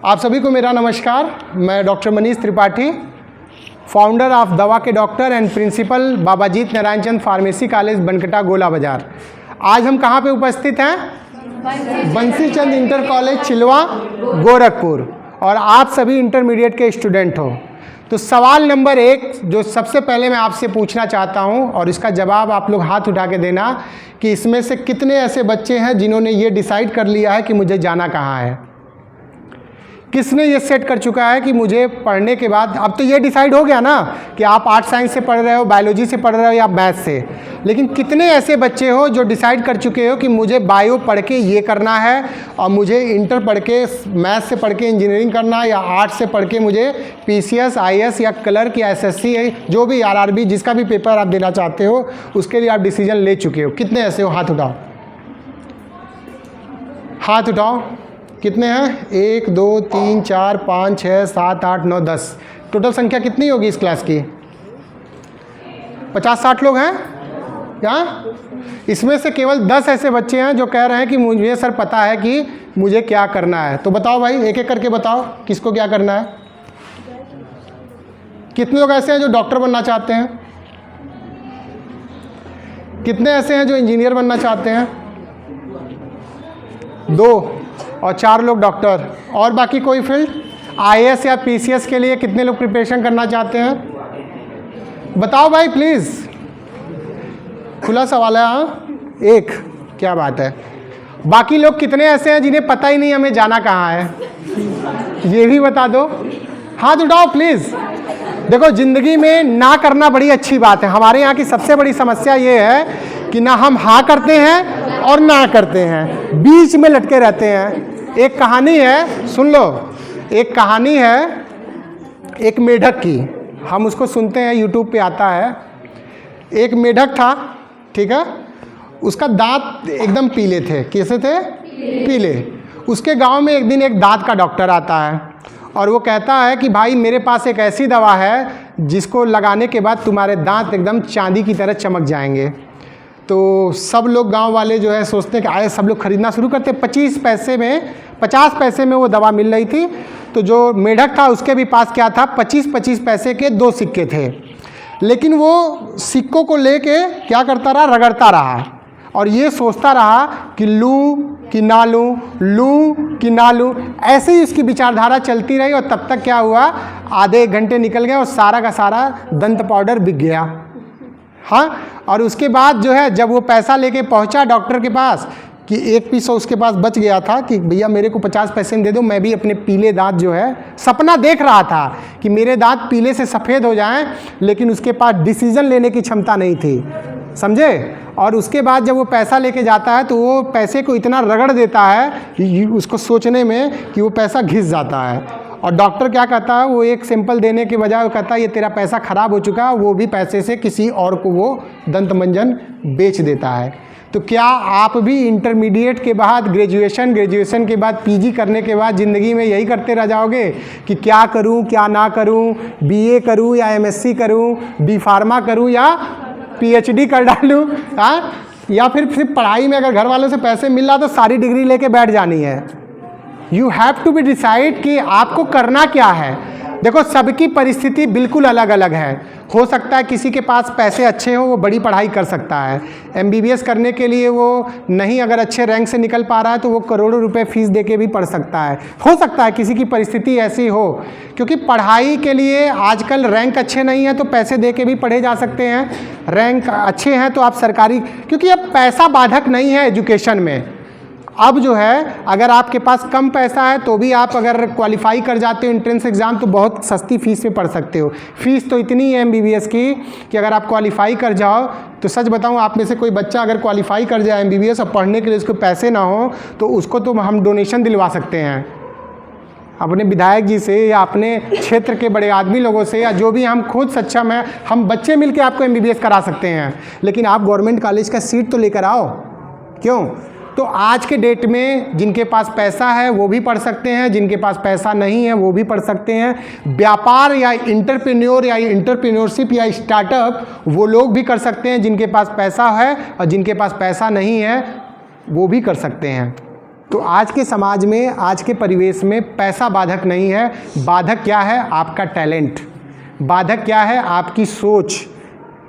आप सभी को मेरा नमस्कार। मैं doctor Manish Tripathi, founder of दवा के doctor and principal Babajeet Narayan Chand pharmacy college Bankata Gola Bazar. आज हम कहाँ पे उपस्थित हैं? बंसी चंद इंटर कॉलेज चिलवा गोरखपुर, और आप सभी इंटरमीडिएट के स्टूडेंट हो। तो सवाल नंबर 1 जो सबसे पहले मैं आपसे पूछना चाहता हूं, और इसका जवाब आप लोग हाथ उठा के देना कि इसमें से कितने ऐसे बच्चे हैं जिन्होंने ये डिसाइड कर लिया है कि मुझे जाना कहाँ है। किसने ये सेट कर चुका है कि मुझे पढ़ने के बाद, अब तो ये डिसाइड हो गया ना कि आप आर्ट साइंस से पढ़ रहे हो, बायोलॉजी से पढ़ रहे हो या मैथ से, लेकिन कितने ऐसे बच्चे हो जो डिसाइड कर चुके हो कि मुझे बायो पढ़ के ये करना है, और मुझे इंटर पढ़ के मैथ से पढ़ के इंजीनियरिंग करना है, या आर्ट से पढ़ के मुझे PCS, IAS या क्लर्क या SSC जो भी RRB जिसका भी पेपर आप देना चाहते हो उसके लिए आप डिसीजन ले चुके हो। कितने ऐसे हो? हाथ उठाओ, हाथ उठाओ। कितने हैं? 1 2 3 4 5 6 7 8 9 10। टोटल संख्या कितनी होगी इस क्लास की? 50-60 लोग हैं यहाँ। इसमें से केवल 10 ऐसे बच्चे हैं जो कह रहे हैं कि मुझे सर पता है कि मुझे क्या करना है। तो बताओ भाई, एक एक करके बताओ किसको क्या करना है। कितने लोग ऐसे हैं जो डॉक्टर बनना चाहते हैं? कितने ऐसे हैं जो इंजीनियर बनना चाहते हैं? 2 और 4 लोग डॉक्टर। और बाकी कोई फील्ड? IAS या PCS के लिए कितने लोग प्रिपरेशन करना चाहते हैं? बताओ भाई प्लीज़, खुला सवाल है। हाँ, 1। क्या बात है। बाकी लोग कितने ऐसे हैं जिन्हें पता ही नहीं हमें जाना कहाँ है? ये भी बता दो, हाथ उठाओ प्लीज़। देखो, ज़िंदगी में ना करना बड़ी अच्छी बात है। हमारे यहाँ की सबसे बड़ी समस्या ये है कि ना हम हाँ करते हैं और ना करते हैं, बीच में लटके रहते हैं। एक कहानी है, सुन लो। एक कहानी है एक मेढक की, हम उसको सुनते हैं, यूट्यूब पे आता है। एक मेढक था, ठीक है। उसका दांत एकदम पीले थे। कैसे थे? पीले। उसके गांव में एक दिन एक दांत का डॉक्टर आता है और वो कहता है कि भाई मेरे पास एक ऐसी दवा है जिसको लगाने के बाद तुम्हारे दांत एकदम चांदी की तरह चमक जाएंगे। तो सब लोग गांव वाले जो है सोचते हैं कि आए, सब लोग खरीदना शुरू करते। 50 पैसे में वो दवा मिल रही थी। तो जो मेढक था उसके भी पास क्या था? 25 पैसे के 2 सिक्के थे। लेकिन वो सिक्कों को लेके क्या करता रहा? रगड़ता रहा और ये सोचता रहा कि लूँ कि ना लूँ, लूँ कि ना लूँ। ऐसे ही उसकी विचारधारा चलती रही और तब तक क्या हुआ, आधे 1 घंटे निकल गए और सारा का सारा दंत पाउडर बिक गया। हाँ, और उसके बाद जो है जब वो पैसा लेके पहुंचा डॉक्टर के पास कि 1 पीस उसके पास बच गया था कि भैया मेरे को 50 पैसे में दे दो, मैं भी अपने पीले दांत जो है, सपना देख रहा था कि मेरे दांत पीले से सफ़ेद हो जाएं, लेकिन उसके पास डिसीजन लेने की क्षमता नहीं थी, समझे। और उसके बाद जब वो पैसा लेके जाता है तो वो पैसे को इतना रगड़ देता है कि उसको सोचने में कि वो पैसा घिस जाता है। और डॉक्टर क्या कहता है, वो एक सिंपल देने के बजाय वो कहता है ये तेरा पैसा ख़राब हो चुका है, वो भी पैसे से किसी और को वो दंत मंजन बेच देता है। तो क्या आप भी इंटरमीडिएट के बाद ग्रेजुएशन के बाद PG करने के बाद ज़िंदगी में यही करते रह जाओगे कि क्या करूं क्या ना करूं, BA करूं या MSc करूं, B फार्मा करूं या PhD कर डालूं? हाँ, या फिर सिर्फ पढ़ाई में अगर घर वालों से पैसे मिल रहा तो सारी डिग्री लेके बैठ जानी है। You have to be decide कि आपको करना क्या है। देखो, सबकी परिस्थिति बिल्कुल अलग अलग है। हो सकता है किसी के पास पैसे अच्छे हो, वो बड़ी पढ़ाई कर सकता है। MBBS करने के लिए वो नहीं अगर अच्छे रैंक से निकल पा रहा है तो वो करोड़ों रुपए फीस दे के भी पढ़ सकता है। हो सकता है किसी की परिस्थिति ऐसी हो, क्योंकि पढ़ाई के लिए आजकल रैंक अच्छे नहीं है तो पैसे दे के भी पढ़े जा सकते हैं। रैंक अच्छे हैं तो आप सरकारी, क्योंकि अब पैसा बाधक नहीं है एजुकेशन में। अब जो है अगर आपके पास कम पैसा है तो भी आप अगर क्वालिफाई कर जाते हो एंट्रेंस एग्ज़ाम तो बहुत सस्ती फ़ीस में पढ़ सकते हो। फ़ीस तो इतनी है MBBS की कि अगर आप क्वालिफाई कर जाओ तो सच बताऊं, आप में से कोई बच्चा अगर क्वालिफाई कर जाए MBBS और पढ़ने के लिए उसको पैसे ना हो तो उसको तो हम डोनेशन दिलवा सकते हैं अपने विधायक जी से या अपने क्षेत्र के बड़े आदमी लोगों से, या जो भी हम खुद सक्षम हैं, हम बच्चे मिलके आपको MBBS करा सकते हैं। लेकिन आप गवर्नमेंट कॉलेज का सीट तो लेकर आओ। क्यों? तो आज के डेट में जिनके पास पैसा है वो भी पढ़ सकते हैं, जिनके पास पैसा नहीं है वो भी पढ़ सकते हैं। व्यापार या इंटरप्रेन्योर या इंटरप्रेन्योरशिप या स्टार्टअप वो लोग भी कर सकते हैं जिनके पास पैसा है, और जिनके पास पैसा नहीं है वो भी कर सकते हैं। तो आज के समाज में, आज के परिवेश में पैसा बाधक नहीं है। बाधक क्या है? आपका टैलेंट। बाधक क्या है? आपकी सोच।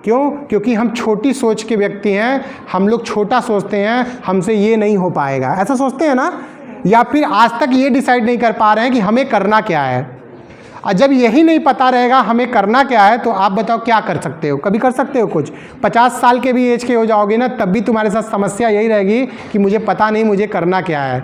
क्यों? क्योंकि हम छोटी सोच के व्यक्ति हैं। हम लोग छोटा सोचते हैं, हमसे ये नहीं हो पाएगा, ऐसा सोचते हैं ना। या फिर आज तक ये डिसाइड नहीं कर पा रहे हैं कि हमें करना क्या है। और जब यही नहीं पता रहेगा हमें करना क्या है, तो आप बताओ क्या कर सकते हो? कभी कर सकते हो कुछ? 50 साल के भी एज के हो जाओगे ना, तब भी तुम्हारे साथ समस्या यही रहेगी कि मुझे पता नहीं मुझे करना क्या है।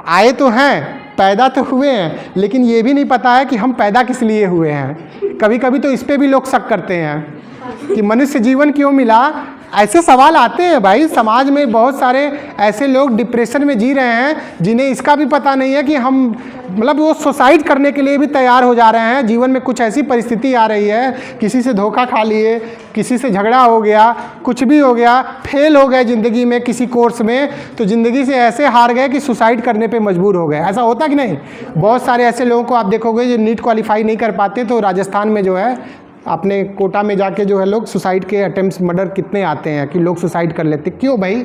आए तो हैं, पैदा तो हुए हैं, लेकिन ये भी नहीं पता है कि हम पैदा किस लिए हुए हैं। कभी कभी तो इस पे भी लोग शक करते हैं कि मनुष्य जीवन क्यों मिला। ऐसे सवाल आते हैं भाई। समाज में बहुत सारे ऐसे लोग डिप्रेशन में जी रहे हैं जिन्हें इसका भी पता नहीं है कि हम, मतलब वो सुसाइड करने के लिए भी तैयार हो जा रहे हैं। जीवन में कुछ ऐसी परिस्थिति आ रही है, किसी से धोखा खा लिए, किसी से झगड़ा हो गया, कुछ भी हो गया, फेल हो गए ज़िंदगी में किसी कोर्स में, तो ज़िंदगी से ऐसे हार गए कि सुसाइड करने पे मजबूर हो गए। ऐसा होता कि नहीं? बहुत सारे ऐसे लोगों को आप देखोगे जो नीट क्वालिफाई नहीं कर पाते, तो राजस्थान में जो है अपने कोटा में जाके जो है लोग सुसाइड के अटेम्प्ट्स, मर्डर कितने आते हैं कि लोग सुसाइड कर लेते। क्यों भाई?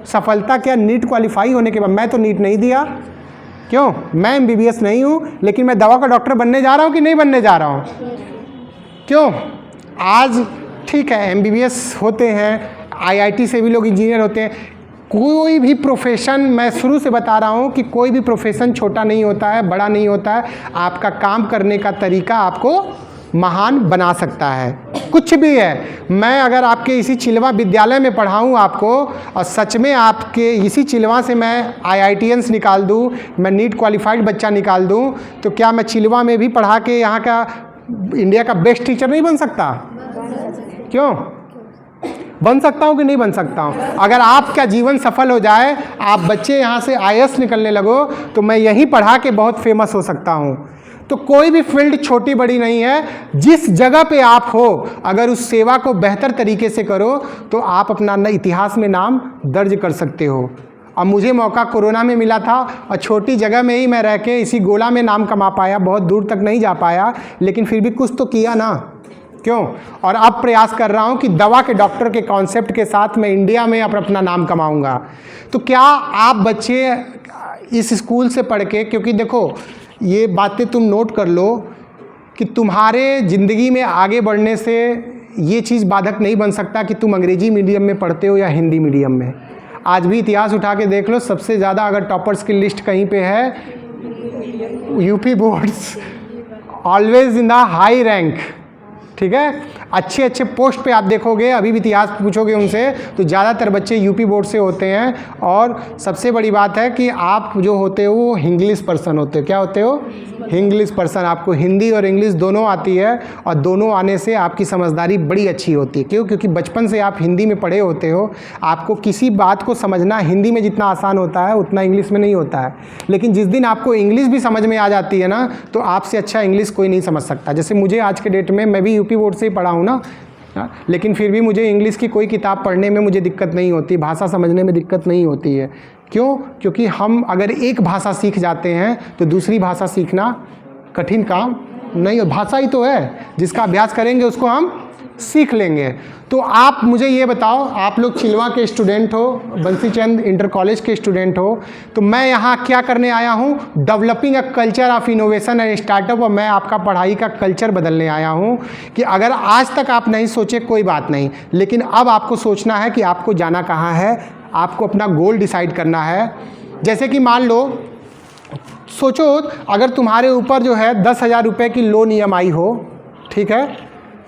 सफलता क्या नीट क्वालिफाई होने के बाद? मैं तो नीट नहीं दिया। क्यों? मैं MBBS नहीं हूँ, लेकिन मैं दवा का डॉक्टर बनने जा रहा हूँ कि नहीं बनने जा रहा हूँ? क्यों? आज ठीक है MBBS होते हैं, IIT से भी लोग इंजीनियर होते हैं। कोई भी प्रोफेशन, मैं शुरू से बता रहा हूँ कि कोई भी प्रोफेशन छोटा नहीं होता है, बड़ा नहीं होता है। आपका काम करने का तरीका आपको महान बना सकता है। कुछ भी है। मैं अगर आपके इसी चिलवा विद्यालय में पढ़ाऊँ आपको, और सच में आपके इसी चिलवा से मैं IITians निकाल दूँ, मैं नीट क्वालिफाइड बच्चा निकाल दूँ, तो क्या मैं चिलवा में भी पढ़ा के यहाँ का इंडिया का बेस्ट टीचर नहीं बन सकता? क्यों? बन सकता हूँ कि नहीं बन सकता हूँ? अगर आपका जीवन सफल हो जाए, आप बच्चे यहाँ से IAS निकलने लगो, तो मैं यहीं पढ़ा के बहुत फेमस हो सकता हूँ। तो कोई भी फील्ड छोटी बड़ी नहीं है। जिस जगह पे आप हो, अगर उस सेवा को बेहतर तरीके से करो, तो आप अपना इतिहास में नाम दर्ज कर सकते हो। अब मुझे मौका कोरोना में मिला था, और छोटी जगह में ही मैं रह के इसी गोला में नाम कमा पाया। बहुत दूर तक नहीं जा पाया, लेकिन फिर भी कुछ तो किया ना। क्यों? और अब प्रयास कर रहा हूँ कि दवा के डॉक्टर के कॉन्सेप्ट के साथ मैं इंडिया में अपना नाम कमाऊँगा। तो क्या आप बच्चे इस स्कूल से पढ़ के, क्योंकि देखो ये बातें तुम नोट कर लो कि तुम्हारे ज़िंदगी में आगे बढ़ने से ये चीज़ बाधक नहीं बन सकता कि तुम अंग्रेजी मीडियम में पढ़ते हो या हिंदी मीडियम में। आज भी इतिहास उठा के देख लो, सबसे ज़्यादा अगर टॉपर्स की लिस्ट कहीं पे है, UP boards always in the high rank. ठीक है? अच्छे अच्छे पोस्ट पे आप देखोगे, अभी भी इतिहास पूछोगे उनसे, तो ज़्यादातर बच्चे UP बोर्ड से होते हैं। और सबसे बड़ी बात है कि आप जो होते हो वो इंग्लिश पर्सन होते हो। क्या होते हो? English person. आपको हिंदी और इंग्लिश दोनों आती है, और दोनों आने से आपकी समझदारी बड़ी अच्छी होती है। क्यों? क्योंकि बचपन से आप हिंदी में पढ़े होते हो। आपको किसी बात को समझना हिंदी में जितना आसान होता है, उतना इंग्लिश में नहीं होता है। लेकिन जिस दिन आपको इंग्लिश भी समझ में आ जाती है ना, तो आपसे अच्छा इंग्लिश कोई नहीं समझ सकता। जैसे मुझे आज के डेट में, मैं भी UP बोर्ड से ही पढ़ा हूँ ना, लेकिन फिर भी मुझे इंग्लिश की कोई किताब पढ़ने में मुझे दिक्कत नहीं होती, भाषा समझने में दिक्कत नहीं होती है। क्यों? क्योंकि हम अगर एक भाषा सीख जाते हैं, तो दूसरी भाषा सीखना कठिन काम नहीं हो। भाषा ही तो है, जिसका अभ्यास करेंगे उसको हम सीख लेंगे। तो आप मुझे ये बताओ, आप लोग चिलवा के स्टूडेंट हो, बंसीचंद इंटर कॉलेज के स्टूडेंट हो, तो मैं यहाँ क्या करने आया हूँ? Developing a culture of innovation and startup. और मैं आपका पढ़ाई का कल्चर बदलने आया हूँ कि अगर आज तक आप नहीं सोचे कोई बात नहीं, लेकिन अब आपको सोचना है कि आपको जाना कहाँ है। आपको अपना गोल डिसाइड करना है। जैसे कि मान लो, सोचो अगर तुम्हारे ऊपर जो है 10,000 रुपये की लोन EMI हो, ठीक है,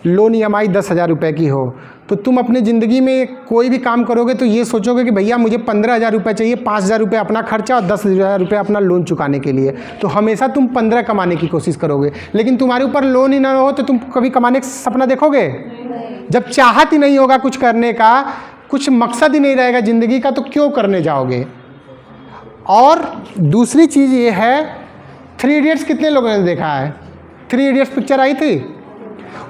लोन EMI 10,000 रुपये की हो, तो तुम अपने ज़िंदगी में कोई भी काम करोगे तो ये सोचोगे कि भैया मुझे 15,000 रुपये चाहिए, 5,000 रुपये अपना खर्चा और 10,000 रुपये अपना लोन चुकाने के लिए। तो हमेशा तुम 15 कमाने की कोशिश करोगे। लेकिन तुम्हारे ऊपर लोन ही ना हो तो तुम कभी कमाने का सपना देखोगे? जब चाहत ही नहीं होगा कुछ करने का, कुछ मकसद ही नहीं रहेगा ज़िंदगी का, तो क्यों करने जाओगे? और दूसरी चीज़ ये है, 3 इडियट्स कितने लोगों ने देखा है? 3 इडियट्स पिक्चर आई थी,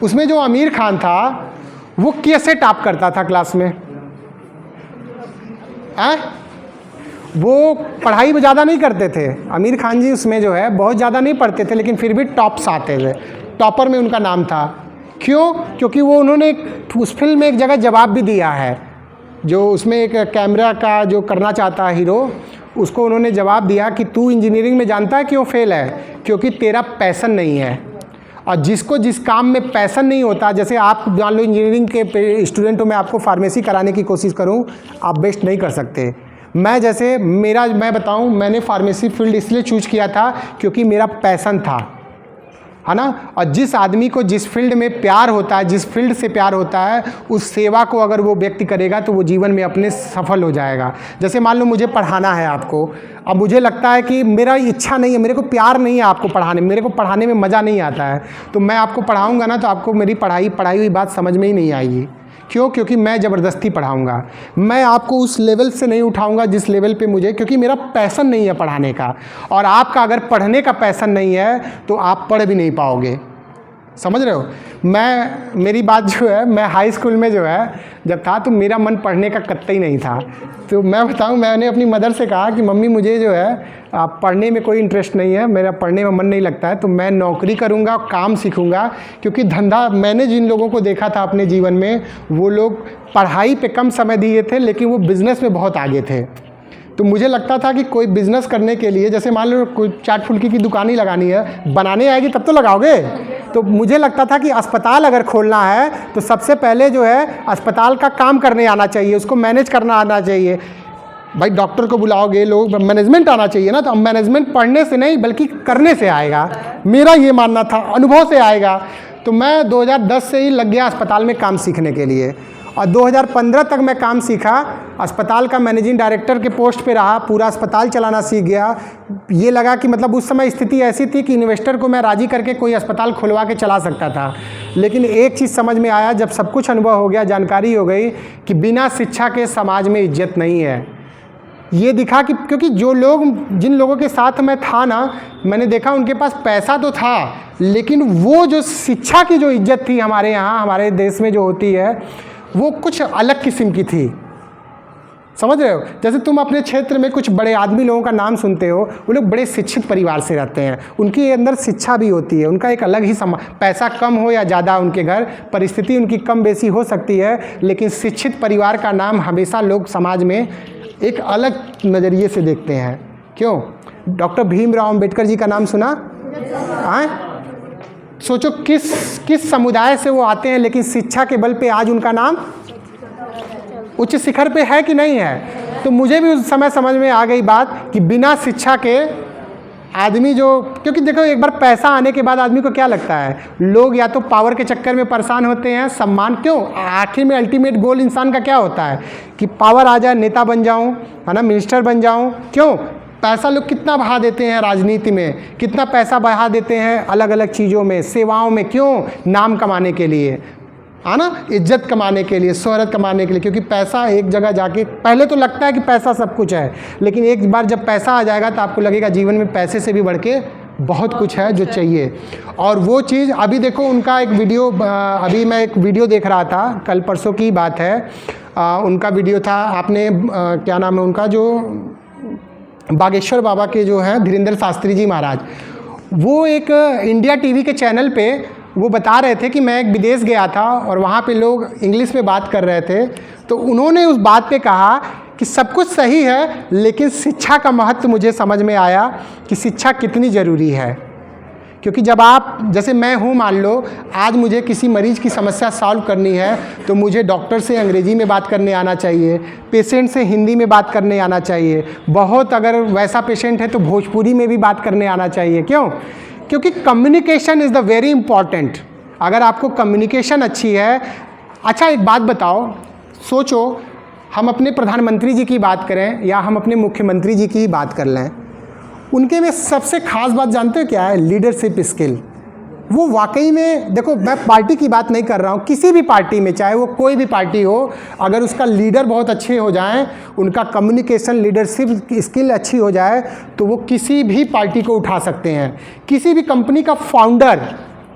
उसमें जो आमिर खान था वो कैसे टॉप करता था क्लास में? वो पढ़ाई ज़्यादा नहीं करते थे आमिर खान जी, उसमें जो है बहुत ज़्यादा नहीं पढ़ते थे, लेकिन फिर भी टॉप्स आते थे, टॉपर में उनका नाम था। क्यों? क्योंकि वो उन्होंने उस फिल्म में एक जगह जवाब भी दिया है, जो उसमें एक कैमरा का जो करना चाहता है हीरो, उसको उन्होंने जवाब दिया कि तू इंजीनियरिंग में जानता है क्यों फेल है? क्योंकि तेरा पैशन नहीं है। और जिसको जिस काम में पैशन नहीं होता, जैसे आप मान लो इंजीनियरिंग के स्टूडेंट हो, मैं आपको फार्मेसी कराने की कोशिश करूं, आप बेस्ट नहीं कर सकते। मैं बताऊं, मैंने फार्मेसी फील्ड इसलिए चूज किया था क्योंकि मेरा पैशन था, है ना। और जिस आदमी को जिस फील्ड में प्यार होता है, जिस फील्ड से प्यार होता है, उस सेवा को अगर वो व्यक्ति करेगा तो वो जीवन में अपने सफल हो जाएगा। जैसे मान लो मुझे पढ़ाना है आपको, अब मुझे लगता है कि मेरा इच्छा नहीं है, मेरे को प्यार नहीं है आपको पढ़ाने में, मेरे को पढ़ाने में मज़ा नहीं आता है, तो मैं आपको पढ़ाऊँगा ना तो आपको मेरी पढ़ाई हुई बात समझ में ही नहीं आएगी। क्यों? क्योंकि मैं ज़बरदस्ती पढ़ाऊँगा, मैं आपको उस लेवल से नहीं उठाऊँगा जिस लेवल पे मुझे, क्योंकि मेरा पैशन नहीं है पढ़ाने का। और आपका अगर पढ़ने का पैशन नहीं है तो आप पढ़ भी नहीं पाओगे। समझ रहे हो? मेरी बात जो है, मैं हाई स्कूल में जो है जब था तो मेरा मन पढ़ने का कतई नहीं था। तो मैं बताऊं, मैंने अपनी मदर से कहा कि मम्मी मुझे जो है पढ़ने में कोई इंटरेस्ट नहीं है, मेरा पढ़ने में मन नहीं लगता है, तो मैं नौकरी करूंगा, काम सीखूंगा। क्योंकि धंधा, मैंने जिन लोगों को देखा था अपने जीवन में, वो लोग पढ़ाई पे कम समय दिए थे लेकिन वो बिज़नेस में बहुत आगे थे। तो मुझे लगता था कि कोई बिज़नेस करने के लिए, जैसे मान लो कोई चाट फुल्की की दुकान ही लगानी है, बनाने आएगी तब तो लगाओगे। तो मुझे लगता था कि अस्पताल अगर खोलना है तो सबसे पहले जो है अस्पताल का काम करने आना चाहिए, उसको मैनेज करना आना चाहिए। भाई डॉक्टर को बुलाओगे, लोग मैनेजमेंट आना चाहिए ना, तो मैनेजमेंट पढ़ने से नहीं बल्कि करने से आएगा, मेरा ये मानना था, अनुभव से आएगा। तो मैं 2010 से ही लग गया अस्पताल में काम सीखने के लिए, और 2015 तक मैं काम सीखा, अस्पताल का मैनेजिंग डायरेक्टर के पोस्ट पे रहा, पूरा अस्पताल चलाना सीख गया। ये लगा कि मतलब उस समय स्थिति ऐसी थी कि इन्वेस्टर को मैं राज़ी करके कोई अस्पताल खुलवा के चला सकता था। लेकिन एक चीज़ समझ में आया, जब सब कुछ अनुभव हो गया, जानकारी हो गई कि बिना शिक्षा के समाज में इज्जत नहीं है। ये दिखा कि क्योंकि जिन लोगों के साथ मैं था ना, मैंने देखा उनके पास पैसा तो था, लेकिन वो जो शिक्षा की जो इज्जत थी हमारे यहाँ, हमारे देश में जो होती है, वो कुछ अलग किस्म की थी। समझ रहे हो? जैसे तुम अपने क्षेत्र में कुछ बड़े आदमी लोगों का नाम सुनते हो, वो लोग बड़े शिक्षित परिवार से रहते हैं, उनके अंदर शिक्षा भी होती है, उनका एक अलग ही पैसा कम हो या ज़्यादा, उनके घर परिस्थिति उनकी कम बेसी हो सकती है, लेकिन शिक्षित परिवार का नाम हमेशा लोग समाज में एक अलग नज़रिए से देखते हैं। क्यों? डॉक्टर भीमराव अम्बेडकर जी का नाम सुना? सोचो किस समुदाय से वो आते हैं, लेकिन शिक्षा के बल पे आज उनका नाम उच्च शिखर पे है कि नहीं है। तो मुझे भी उस समय समझ में आ गई बात कि बिना शिक्षा के आदमी क्योंकि देखो, एक बार पैसा आने के बाद आदमी को क्या लगता है, लोग या तो पावर के चक्कर में परेशान होते हैं, सम्मान। क्यों? आखिर में अल्टीमेट गोल इंसान का क्या होता है कि पावर आ जाए, नेता बन जाऊं, है ना, मिनिस्टर बन जाऊं। क्यों? पैसा लोग कितना बहा देते हैं राजनीति में, कितना पैसा बहा देते हैं अलग अलग चीज़ों में, सेवाओं में। क्यों? नाम कमाने के लिए, है ना, इज्जत कमाने के लिए, शोहरत कमाने के लिए। क्योंकि पैसा एक जगह जाके, पहले तो लगता है कि पैसा सब कुछ है, लेकिन एक बार जब पैसा आ जाएगा तो आपको लगेगा जीवन में पैसे से भी बढ़ के बहुत कुछ है जो चाहिए। और वो चीज़ अभी देखो, उनका एक वीडियो, अभी मैं एक वीडियो देख रहा था, कल परसों की बात है, उनका वीडियो था, आपने क्या नाम है उनका, जो बागेश्वर बाबा के जो हैं धीरेन्द्र शास्त्री जी महाराज, वो एक इंडिया टीवी के चैनल पे वो बता रहे थे कि मैं एक विदेश गया था और वहाँ पे लोग इंग्लिश में बात कर रहे थे। तो उन्होंने उस बात पे कहा कि सब कुछ सही है, लेकिन शिक्षा का महत्व मुझे समझ में आया कि शिक्षा कितनी ज़रूरी है। क्योंकि जब आप, जैसे मैं हूँ, मान लो आज मुझे किसी मरीज़ की समस्या सॉल्व करनी है, तो मुझे डॉक्टर से अंग्रेज़ी में बात करने आना चाहिए, पेशेंट से हिंदी में बात करने आना चाहिए, बहुत अगर वैसा पेशेंट है तो भोजपुरी में भी बात करने आना चाहिए। क्यों? क्योंकि communication is the very important. अगर आपको कम्युनिकेशन अच्छी है, अच्छा एक बात बताओ, सोचो हम अपने प्रधानमंत्री जी की बात करें या हम अपने मुख्यमंत्री जी की बात कर लें, उनके में सबसे खास बात जानते हो क्या है? Leadership skill. वो वाकई में, देखो मैं पार्टी की बात नहीं कर रहा हूँ, किसी भी पार्टी में, चाहे वो कोई भी पार्टी हो, अगर उसका लीडर बहुत अच्छे हो जाएं, उनका कम्युनिकेशन लीडरशिप स्किल अच्छी हो जाए, तो वो किसी भी पार्टी को उठा सकते हैं। किसी भी कंपनी का फाउंडर,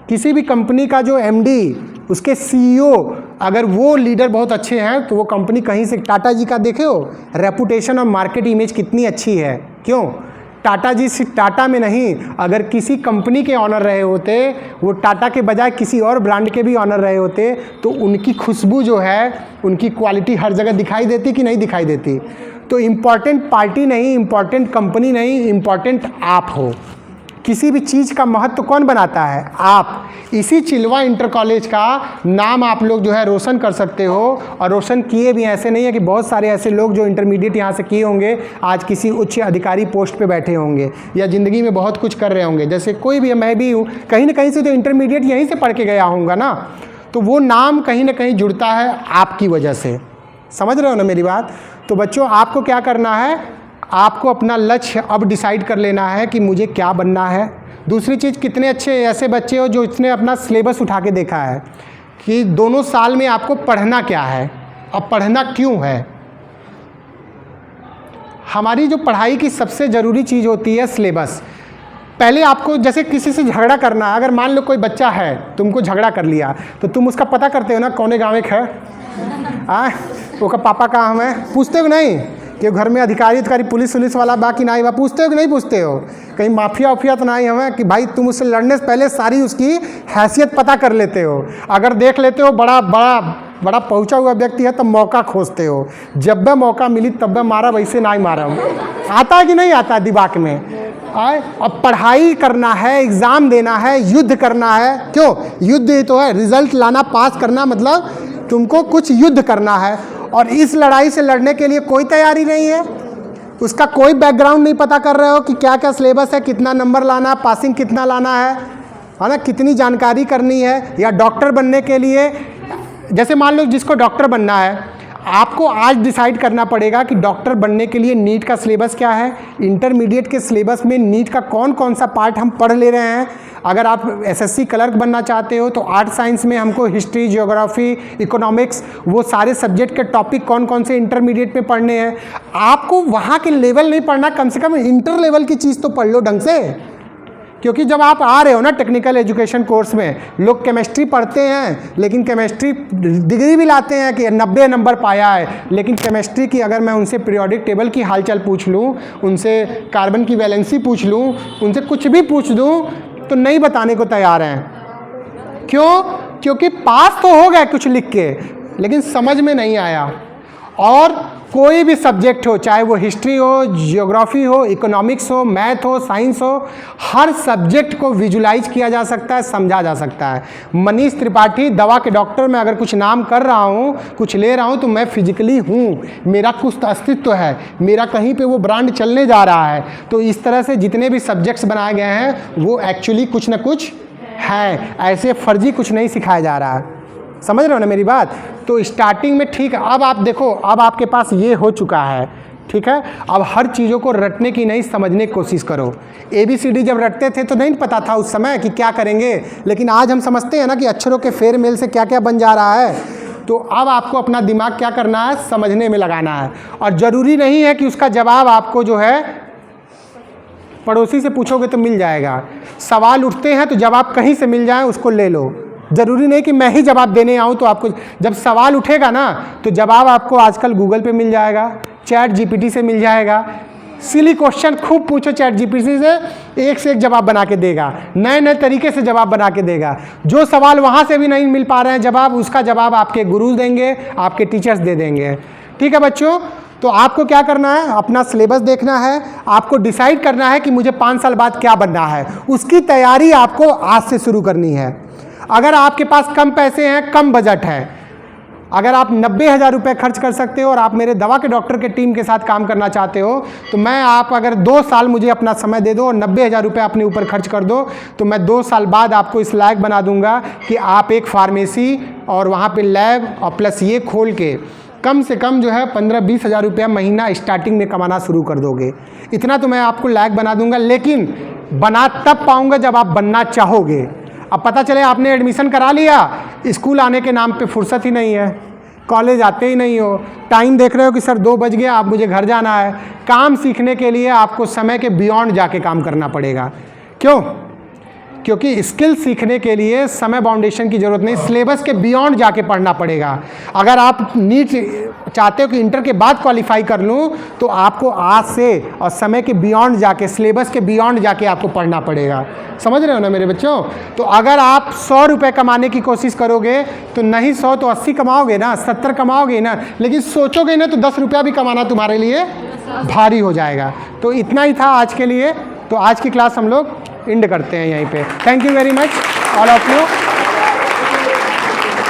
किसी भी कंपनी का जो एमडी, उसके सीईओ, अगर वो लीडर बहुत अच्छे हैं तो वो कंपनी कहीं से, टाटा जी का देखे हो रेपुटेशन और मार्केट इमेज कितनी अच्छी है। क्यों? टाटा जी सिर्फ टाटा में नहीं, अगर किसी कंपनी के ऑनर रहे होते, वो टाटा के बजाय किसी और ब्रांड के भी ऑनर रहे होते, तो उनकी खुशबू जो है, उनकी क्वालिटी हर जगह दिखाई देती कि नहीं दिखाई देती। तो इम्पॉर्टेंट पार्टी नहीं, इम्पॉर्टेंट कंपनी नहीं, इम्पॉर्टेंट आप हो। किसी भी चीज़ का महत्व कौन बनाता है? आप। इसी चिल्वा इंटर कॉलेज का नाम आप लोग जो है रोशन कर सकते हो, और रोशन किए भी। ऐसे नहीं है कि बहुत सारे ऐसे लोग जो इंटरमीडिएट यहाँ से किए होंगे आज किसी उच्च अधिकारी पोस्ट पे बैठे होंगे या ज़िंदगी में बहुत कुछ कर रहे होंगे। जैसे कोई भी, मैं भी हूँ, कहीं ना कहीं से तो इंटरमीडिएट यहीं से पढ़ के गया होऊंगा ना, तो वो नाम कहीं ना कहीं जुड़ता है आपकी वजह से। समझ रहे हो ना मेरी बात? तो बच्चों, आपको क्या करना है? आपको अपना लक्ष्य अब डिसाइड कर लेना है कि मुझे क्या बनना है। दूसरी चीज़, कितने अच्छे ऐसे बच्चे हो जो इसने अपना सिलेबस उठा के देखा है कि दोनों साल में आपको पढ़ना क्या है, अब पढ़ना क्यों है। हमारी जो पढ़ाई की सबसे ज़रूरी चीज़ होती है सिलेबस। पहले आपको जैसे किसी से झगड़ा करना है, अगर मान लो कोई बच्चा है तुमको झगड़ा कर लिया, तो तुम उसका पता करते हो ना कौने गाँव एक है, वो का पापा कहाँ है, पूछते हो नहीं कि घर में अधिकारी पुलिस वाला बाकी नहीं हुआ, पूछते हो कि नहीं पूछते हो? कहीं माफिया वाफिया तो नहीं हमें कि भाई तुम उससे लड़ने से पहले सारी उसकी हैसियत पता कर लेते हो। अगर देख लेते हो बड़ा पहुंचा हुआ व्यक्ति है, तब मौका खोजते हो, जब वह मौका मिली तब वह मारा, वैसे नहीं मारा। आता है कि नहीं आता दिमाग में? अब पढ़ाई करना है, एग्ज़ाम देना है, युद्ध करना है। क्यों युद्ध? ही तो है रिजल्ट लाना, पास करना, मतलब तुमको कुछ युद्ध करना है। और इस लड़ाई से लड़ने के लिए कोई तैयारी नहीं है, उसका कोई बैकग्राउंड नहीं पता कर रहे हो कि क्या क्या सिलेबस है, कितना नंबर लाना, पासिंग कितना लाना है ना, कितनी जानकारी करनी है। या डॉक्टर बनने के लिए, जैसे मान लो जिसको डॉक्टर बनना है, आपको आज डिसाइड करना पड़ेगा कि डॉक्टर बनने के लिए नीट का सिलेबस क्या है, इंटरमीडिएट के सिलेबस में नीट का कौन कौन सा पार्ट हम पढ़ ले रहे हैं। अगर आप एसएससी क्लर्क बनना चाहते हो तो आर्ट साइंस में हमको हिस्ट्री, ज्योग्राफी, इकोनॉमिक्स, वो सारे सब्जेक्ट के टॉपिक कौन कौन से इंटरमीडिएट में पढ़ने हैं। आपको वहाँ के लेवल नहीं पढ़ना, कम से कम इंटर लेवल की चीज़ तो पढ़ लो ढंग से। क्योंकि जब आप आ रहे हो ना टेक्निकल एजुकेशन कोर्स में, लोग केमिस्ट्री पढ़ते हैं, लेकिन केमिस्ट्री डिग्री भी लाते हैं कि 90 नंबर पाया है, लेकिन केमिस्ट्री की अगर मैं उनसे पीरियोडिक टेबल की हालचाल पूछ लूँ, उनसे कार्बन की वैलेंसी पूछ लूँ, उनसे कुछ भी पूछ दूँ, तो नहीं बताने को तैयार हैं। क्यों? क्योंकि पास तो हो गए कुछ लिख के, लेकिन समझ में नहीं आया। और कोई भी सब्जेक्ट हो, चाहे वो हिस्ट्री हो, जियोग्राफी हो, इकोनॉमिक्स हो, मैथ हो, साइंस हो, हर सब्जेक्ट को विजुलाइज किया जा सकता है, समझा जा सकता है। मनीष त्रिपाठी दवा के डॉक्टर में अगर कुछ नाम कर रहा हूँ, कुछ ले रहा हूँ, तो मैं फिजिकली हूँ, मेरा कुछ अस्तित्व है, मेरा कहीं पे वो ब्रांड चलने जा रहा है। तो इस तरह से जितने भी सब्जेक्ट्स बनाए गए हैं वो एक्चुअली कुछ ना कुछ है, ऐसे फर्जी कुछ नहीं सिखाया जा रहा है। समझ रहे हो ना मेरी बात? तो स्टार्टिंग में ठीक है, अब आप देखो, अब आपके पास ये हो चुका है, ठीक है। अब हर चीज़ों को रटने की नहीं, समझने की कोशिश करो। ABCD जब रटते थे तो नहीं पता था उस समय कि क्या करेंगे, लेकिन आज हम समझते हैं ना कि अक्षरों के फेर मेल से क्या क्या बन जा रहा है। तो अब आपको अपना दिमाग क्या करना है, समझने में लगाना है। और ज़रूरी नहीं है कि उसका जवाब आपको जो है पड़ोसी से पूछोगे तो मिल जाएगा। सवाल उठते हैं तो जवाब कहीं से मिल जाए उसको ले लो। ज़रूरी नहीं कि मैं ही जवाब देने आऊँ तो आपको, जब सवाल उठेगा ना तो जवाब आपको आजकल गूगल पे मिल जाएगा, चैट GPT से मिल जाएगा। सिली क्वेश्चन खूब पूछो चैट GPT से, एक से एक जवाब बना के देगा, नए नए तरीके से जवाब बना के देगा। जो सवाल वहाँ से भी नहीं मिल पा रहे हैं जवाब, उसका जवाब आपके गुरु देंगे, आपके टीचर्स दे देंगे। ठीक है बच्चों, तो आपको क्या करना है, अपना सिलेबस देखना है, आपको डिसाइड करना है कि मुझे 5 साल बाद क्या बनना है। उसकी तैयारी आपको आज से शुरू करनी है। अगर आपके पास कम पैसे हैं, कम बजट है, अगर आप 90,000 रुपये खर्च कर सकते हो और आप मेरे दवा के डॉक्टर के टीम के साथ काम करना चाहते हो, तो मैं आप अगर 2 साल मुझे अपना समय दे दो और 90,000 रुपये अपने ऊपर खर्च कर दो, तो मैं 2 साल बाद आपको इस लायक बना दूंगा कि आप एक फार्मेसी और वहाँ पे लैब और प्लस ये खोल के कम से कम जो है 15-20 हज़ार रुपया महीना स्टार्टिंग में कमाना शुरू कर दोगे। इतना तो मैं आपको लायक बना दूंगा, लेकिन बना तब पाऊंगा जब आप बनना चाहोगे। अब पता चले आपने एडमिशन करा लिया, स्कूल आने के नाम पे फुर्सत ही नहीं है, कॉलेज आते ही नहीं हो, टाइम देख रहे हो कि सर 2 बज गया, अब मुझे घर जाना है। काम सीखने के लिए आपको समय के बियॉन्ड जाके काम करना पड़ेगा। क्यों? क्योंकि स्किल सीखने के लिए समय बाउंडेशन की ज़रूरत नहीं, सिलेबस के बियॉन्ड जाके पढ़ना पड़ेगा। अगर आप नीट चाहते हो कि इंटर के बाद क्वालिफाई कर लूँ, तो आपको आज से और समय के बियॉन्ड जाके, सिलेबस के बियॉन्ड जाके आपको पढ़ना पड़ेगा। समझ रहे हो ना मेरे बच्चों? तो अगर आप 100 रुपये कमाने की कोशिश करोगे तो नहीं 100 तो 80 कमाओगे ना, 70 कमाओगे ना, लेकिन सोचोगे ना तो 10 रुपया भी कमाना तुम्हारे लिए भारी हो जाएगा। तो इतना ही था आज के लिए। तो आज की क्लास हम लोग एंड करते हैं यहीं पे। Thank you very much all of you.